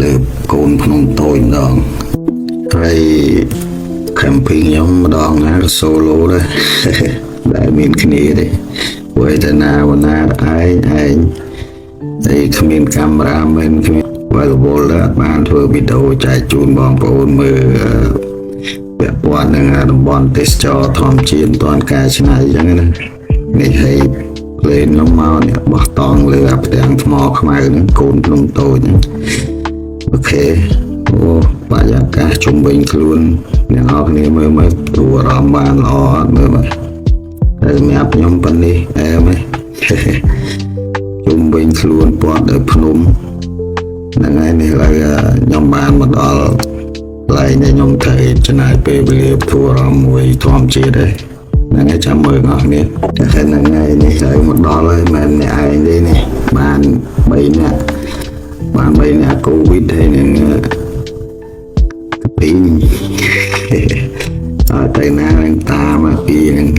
លើកូនភ្នំតូចម្ដងហើយ camping ខ្ញុំម្ដងណា solo ដែរដែលមានគ្នាទេវេទនាវណ្ណាឯងហើយគ្មានកាមេរ៉ាមែនគ្មានវល់ដែរបានធ្វើវីដេអូចែកជូនបងប្អូនមើលពាក់ព័ន្ធនឹងតំបន់ទេសចរធម្មជាតិតាន់ការឆ្នៃអញ្ចឹងណានេះឲ្យលេងខ្ញុំមកនេះបោះតង់លើផ្ទាំងថ្មខ្មៅហ្នឹងកូនភ្នំតូចហ្នឹងអូខេអូបរិយាកាសជុំវិញខ្លួនអ្នកនរគ្នាមើលព្រោះអារម្មណ៍បានល្អអត់មើលមកហើយសម្រាប់ខ្ញុំប៉ុណ្នេះអែមជុំវិញខ្លួនព័ទ្ធដោយភ្នំហ្នឹងហើយនេះឡើយខ្ញុំបានមកដល់កន្លែងដែលខ្ញុំត្រូវចំណាយពេលវេលាធ្វើអារម្មណ៍មួយធម្មជាតិដែរហ្នឹងហើយចាំមើលបងប្អូនតែហ្នឹងហើយនេះហើយមកដល់ហើយមិនអ្នកឯងទេនេះបាន3នាក់កូវីដហើយនឹងពីអត់ទៅណានឹងតាមពីនឹង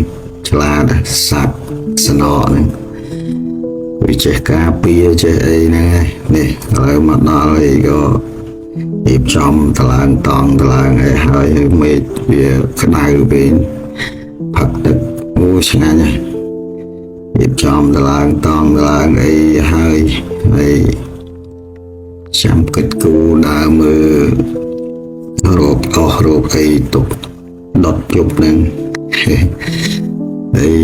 ឆ្លាតសัตว์ស្នក់ហ្នឹងវាចេះការពារចេះអីហ្នឹងហើយនេះឥឡូវមកដល់ហើយក៏រៀបចំតឡើងតង់តឡើងឲ្យហើយមេឃវាក្តៅវិញផឹកទឹកអូឆ្ងាញ់ហើយរៀបចំតឡើងតង់តឡើងអីហើយចាំគិតគូរដើរមើលរោគអីទុកដុតជប់នឹងហើយ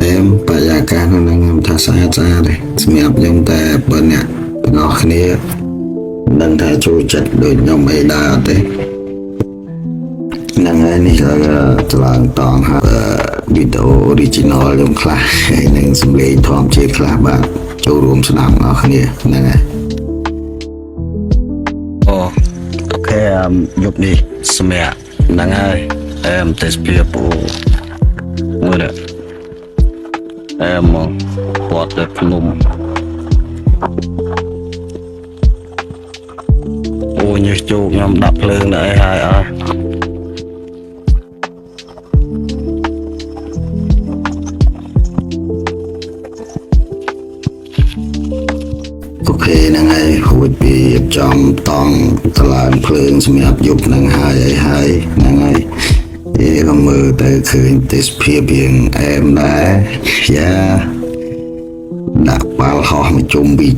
អែមបរិយាកាសហ្នឹងខ្ញុំថាស្អាតទេសម្រាប់ខ្ញុំតែបើអ្នកទាំងអស់គ្នានឹងថាចូលចិត្តដូចខ្ញុំអីដែរអត់ទេហ្នឹងហើយនេះគឺឆ្លងតង់ហើយវីដេអូ original ខ្ញុំខ្លះហើយនឹងសម្លេងធម្មជាតិខ្លះបាទចូលរួមស្ដាប់អ្នកគ្នាហ្នឹងហើយអូខេយប់នេះសម្រាប់ហ្នឹងហើយទេសភាពមួយនេះមកព័ទ្ធដោយភ្នំអូញើសជោគខ្ញុំដាក់ភ្លើងដល់អីហើយអស់អូខេហ្នឹងហើយរួចពីចំតង់តឡើងភ្លើងសម្រាប់យប់ហ្នឹងហើយហ្នឹងហើយក៏មើលទៅឃើញទេសភាពយើងអែមដែរយ៉ាដាក់បាល់ហោះមកជុំពី